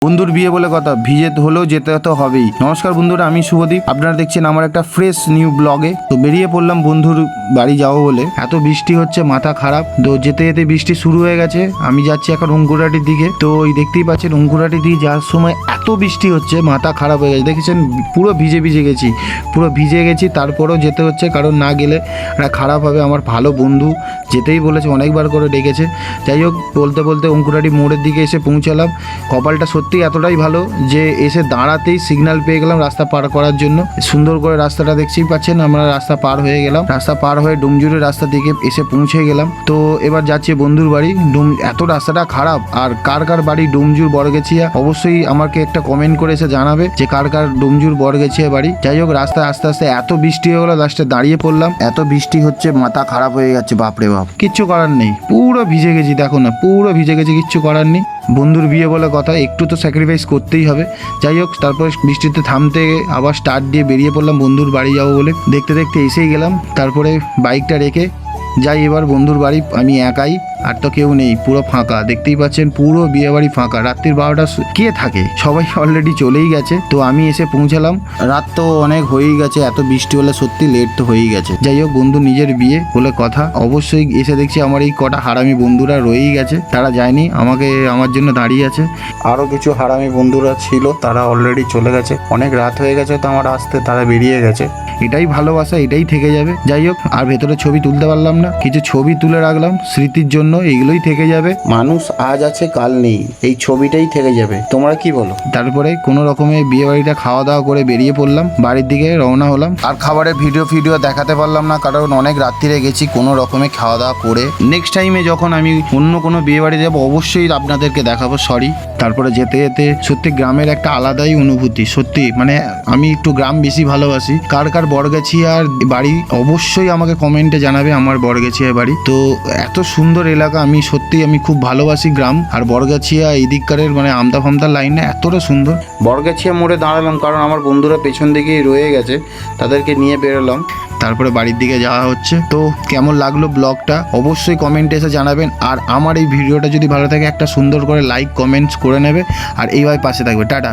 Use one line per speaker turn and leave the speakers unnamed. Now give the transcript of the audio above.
বন্ধুর বিয়ে বলে কথা, ভিজে হলেও যেতে তো হবেই। নমস্কার বন্ধুরা, আমি শুভদীপ, আপনারা দেখছেন আমার একটা ফ্রেশ নিউ ব্লগে। তো বেরিয়ে পড়লাম বন্ধুর বাড়ি যাবো বলে। এত বৃষ্টি হচ্ছে, মাথা খারাপ। তো যেতে যেতে বৃষ্টি শুরু হয়ে গেছে। আমি যাচ্ছি এখন অঙ্কুরহাটির দিকে। তো ওই দেখতেই পাচ্ছেন অঙ্কুরহাটি দিয়ে যাওয়ার সময় এত বৃষ্টি হচ্ছে, মাথা খারাপ হয়ে গেছে। দেখেছেন পুরো ভিজে গেছি, পুরো ভিজে গেছি। তারপরেও যেতে হচ্ছে, কারণ না গেলে এটা খারাপ হবে। আমার ভালো বন্ধু যেতেই বলেছে, অনেকবার করে ডেকেছে। যাই হোক, বলতে বলতে অঙ্কুরহাটি মোড়ের দিকে এসে পৌঁছালাম। কপালটা সত্যি এতটাই ভালো যে এসে দাঁড়াতেই সিগন্যাল পেয়ে গেলাম রাস্তা পার করার জন্য। সুন্দর করে রাস্তাটা দেখতেই পাচ্ছেন, আমরা রাস্তা পার হয়ে গেলাম। রাস্তা পার হয়ে ডুমজুরের রাস্তা দিকে এসে পৌঁছে গেলাম। তো এবার যাচ্ছি বন্ধুর বাড়ি। এত রাস্তাটা খারাপ। আর কার কার বাড়ি ডুমজুর বড়গেছিয়া অবশ্যই আমাকে একটা কমেন্ট করে এসে জানাবে যে কার কার ডুমজুর বড়গেছিয়া বাড়ি। যাই হোক, রাস্তায় আস্তে আস্তে এত বৃষ্টি হয়ে গেলো, লাস্টে দাঁড়িয়ে পড়লাম। এত বৃষ্টি হচ্ছে, মাথা খারাপ হয়ে যাচ্ছে, বাপরে বাপ। কিচ্ছু করার নেই, পুরো ভিজে গেছি। দেখো না, পুরো ভিজে গেছি, কিচ্ছু করার নেই। বন্ধুর বিয়ে বলে কথা, একটু তো স্যাক্রিফাইস করতেই হবে। যাই হোক, তারপর বৃষ্টিতে থামতে আবার স্টার্ট দিয়ে বেরিয়ে পড়লাম বন্ধুর বাড়ি যাবো বলে। দেখতে দেখতে এসেই গেলাম। তারপরে বাইকটা রেখে যাই এবার বন্ধুর বাড়ি। আমি একাই, আর তো কেউ নেই, পুরো ফাঁকা। দেখতেই পাচ্ছেন পুরো বিয়ে বাড়ি ফাঁকা। রাত্রির 12টা কে থাকে, সবাই অলরেডি চলেই গেছে। তো আমি এসে পৌঁছালাম। রাত তো অনেক হয়েই গেছে, এত বৃষ্টি হলে সত্যি লেট তো হয়েই গেছে। যাই হোক, বন্ধু নিজের বিয়ে বলে কথা, অবশ্যই এসে দেখছি আমার এই কটা হারামি বন্ধুরা রয়েই গেছে। তারা যায়নি, আমার জন্য দাঁড়িয়ে আছে। আরও কিছু হারামি বন্ধুরা ছিল, তারা অলরেডি চলে গেছে। অনেক রাত হয়ে গেছে তো আমার আসতে, তারা বেরিয়ে গেছে। এটাই ভালোবাসা, এটাই থেকে যাবে। যাই হোক, আর ভেতরে ছবি তুলতে পারলাম না, কিছু ছবি তুলে রাখলাম স্মৃতির জন্য। এইগুলোই থেকে যাবে। মানুষ আজ আছে কাল নেই, এই ছবিটাই থেকে যাবে। তোমরা কি বলো? তারপরে কোনো রকমে বিয়ে বাড়িটা খাওয়া দাওয়া করে বেরিয়ে পড়লাম, বাড়ির দিকে রওনা হলাম। আর খাবারের ভিডিও দেখাতে পারলাম না, কারণ অনেক রাত্রিরে গেছি। কোনো রকমে খাওয়া দাওয়া করে নেক্সট টাইমে যখন আমি অন্য কোনো বিয়ে বাড়ি যাবো অবশ্যই আপনাদেরকে দেখাবো। সরি। তারপরে যেতে যেতে সত্যি গ্রামের একটা আলাদাই অনুভূতি। সত্যি মানে আমি একটু গ্রাম বেশি ভালোবাসি। কার কার বড়গাছিয়ার বাড়ি অবশ্যই আমাকে কমেন্টে জানাবে। আমার বড়গাছিয়ার বাড়ি। তো এত সুন্দর এলাকা, আমি খুব ভালোবাসি গ্রাম। আর বড়গাছিয়া এই দিককারের মানে আমতা ফামতার লাইনটা এতটা সুন্দর। বড়গাছিয়া মোড়ে দাঁড়ালাম, কারণ আমার বন্ধুরা পেছন দিকেই রয়ে গেছে, তাদেরকে নিয়ে বেরোলাম। তারপরে বাড়ির দিকে যাওয়া হচ্ছে। তো কেমন লাগলো ব্লগটা অবশ্যই কমেন্টে এসে জানাবেন। আর আমার এই ভিডিওটা যদি ভালো থাকে একটা সুন্দর করে লাইক কমেন্টস করে নেবে। আর এইভাবে পাশে থাকবে। টাটা।